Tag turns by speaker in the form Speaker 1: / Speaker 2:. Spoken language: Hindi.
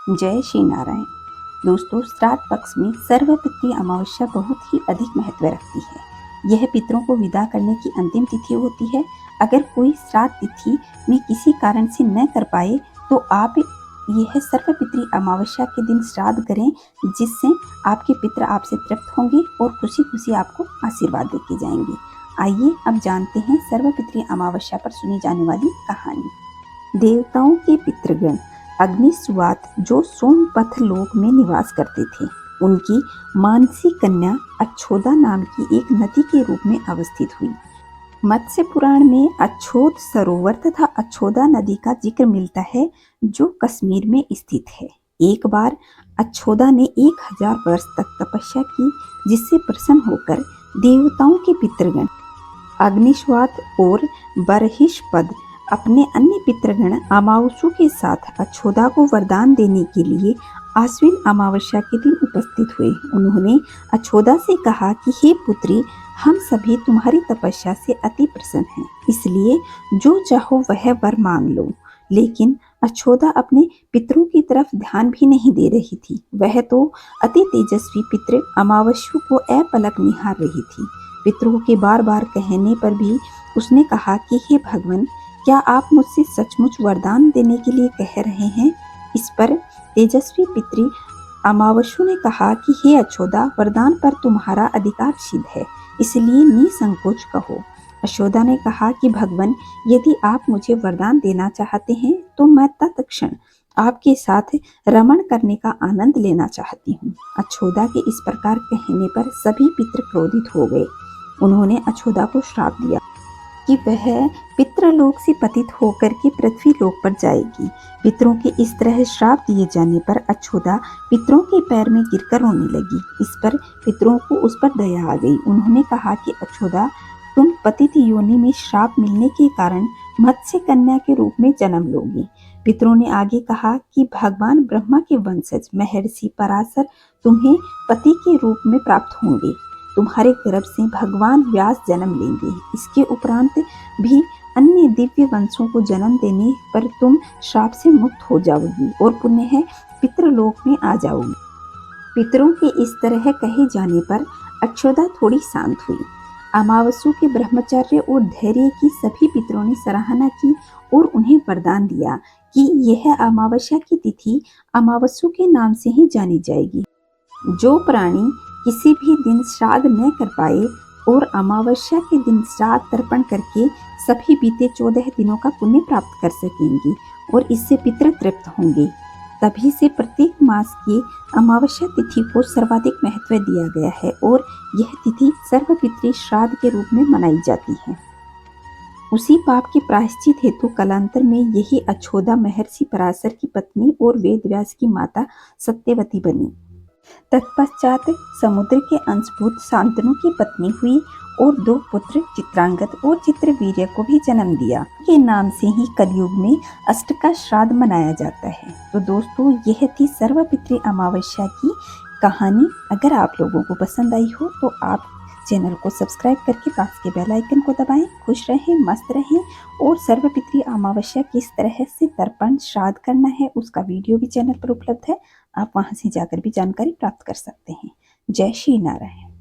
Speaker 1: जय श्री नारायण। दोस्तों, श्राद्ध पक्ष में सर्वपितृ अमावस्या बहुत ही अधिक महत्व रखती है। यह पितरों को विदा करने की अंतिम तिथि होती है। अगर कोई श्राद्ध तिथि में किसी कारण से न कर पाए तो आप यह सर्वपितृ अमावस्या के दिन श्राद्ध करें, जिससे आपके पितर आपसे तृप्त होंगे और खुशी खुशी आपको आशीर्वाद देके जाएंगे। आइए अब जानते हैं सर्वपितृ अमावस्या पर सुनी जाने वाली कहानी। देवताओं के पितृगण अग्निस्वात जो सोमपथ लोक में निवास करते थे, उनकी मानसी कन्या अच्छोदा नाम की एक नदी के रूप में अवस्थित हुई। मत्स्य पुराण में अच्छोद सरोवर तथा अच्छोदा नदी का जिक्र मिलता है, जो कश्मीर में स्थित है। एक बार अच्छोदा ने 1000 वर्ष तक तपस्या की, जिससे प्रसन्न होकर देवताओं के पितृगण अग्निश्वात और बरहिष्पद अपने अन्य पितृगण अमावसु के साथ अच्छोदा को वरदान देने के लिए आश्विन अमावस्या के दिन उपस्थित हुए। उन्होंने अच्छोदा से कहा कि हे पुत्री, हम सभी तुम्हारी तपस्या से अति प्रसन्न हैं, इसलिए जो चाहो वह वर मांग लो। लेकिन अच्छोदा अपने पितरों की तरफ ध्यान भी नहीं दे रही थी। वह तो अति तेजस्वी पितृ अमावस्यु को अपलक निहार रही थी। पितरों के बार बार कहने पर भी उसने कहा कि हे भगवान, क्या आप मुझसे सचमुच वरदान देने के लिए कह रहे हैं? इस पर तेजस्वी पितृ अमावस्यु ने कहा कि हे अच्छोदा, वरदान पर तुम्हारा अधिकार सिद्ध है, इसलिए निसंकोच कहो। अच्छोदा ने कहा कि भगवान, यदि आप मुझे वरदान देना चाहते हैं तो मैं तत्क्षण आपके साथ रमण करने का आनंद लेना चाहती हूँ। अच्छोदा के इस प्रकार कहने पर सभी पितृ क्रोधित हो गए। उन्होंने अच्छोदा को श्राप दिया कि वह पितृलोक से पतित होकर के पृथ्वी लोक पर जाएगी। पितरों के इस तरह श्राप दिए जाने पर अच्छोदा पितरों के पैर में गिरकर रोने लगी। इस पर पितरों को उस पर दया आ गई। उन्होंने कहा कि अच्छोदा, तुम पतित योनि में श्राप मिलने के कारण मत्स्य कन्या के रूप में जन्म लोगी। पितरों ने आगे कहा कि भगवान ब्रह्मा के वंशज महर्षि पराशर तुम्हें पति के रूप में प्राप्त होंगे। तुम्हारे गर्भ से भगवान व्यास जन्म लेंगे। इसके उपरांत भी अन्य दिव्य वंशों को जन्म देने पर तुम श्राप से मुक्त हो जाओगी और पुनः पितृलोक में आ जाओगी। पितरों के इस तरह कहे जाने पर अच्छोदा थोड़ी शांत हुई। अमावस्यु के ब्रह्मचर्य और धैर्य की सभी पितरों ने सराहना की और उन्हें वरदान दिया कि यह अमावस्या की तिथि अमावस्यु के नाम से ही जानी जाएगी। जो प्राणी किसी भी दिन श्राद्ध न कर पाए और अमावस्या के दिन श्राद्ध तर्पण करके सभी बीते 14 दिनों का पुण्य प्राप्त कर सकेंगे और इससे पितृ तृप्त होंगे। तभी से प्रत्येक मास की अमावस्या तिथि को सर्वाधिक महत्व दिया गया है और यह तिथि सर्वपितृ श्राद्ध के रूप में मनाई जाती है। उसी पाप के प्रायश्चित हेतु कालांतर में यही अच्छोदा महर्षि पराशर की पत्नी और वेदव्यास की माता सत्यवती बनी। तत्पश्चात समुद्र के अंशभूत शांतनु की पत्नी हुई और 2 पुत्र चित्रांगद और चित्रवीर्य को भी जन्म दिया। के नाम से ही कलयुग में अष्टका श्राद्ध मनाया जाता है। तो दोस्तों, यह थी सर्वपितृ अमावस्या की कहानी। अगर आप लोगों को पसंद आई हो तो आप चैनल को सब्सक्राइब करके पास के बेल आइकन को दबाएं। खुश रहें, मस्त रहें। और सर्वपितृ अमावस्या किस तरह से तर्पण श्राद्ध करना है, उसका वीडियो भी चैनल पर उपलब्ध है। आप वहां से जाकर भी जानकारी प्राप्त कर सकते हैं। जय श्री नारायण।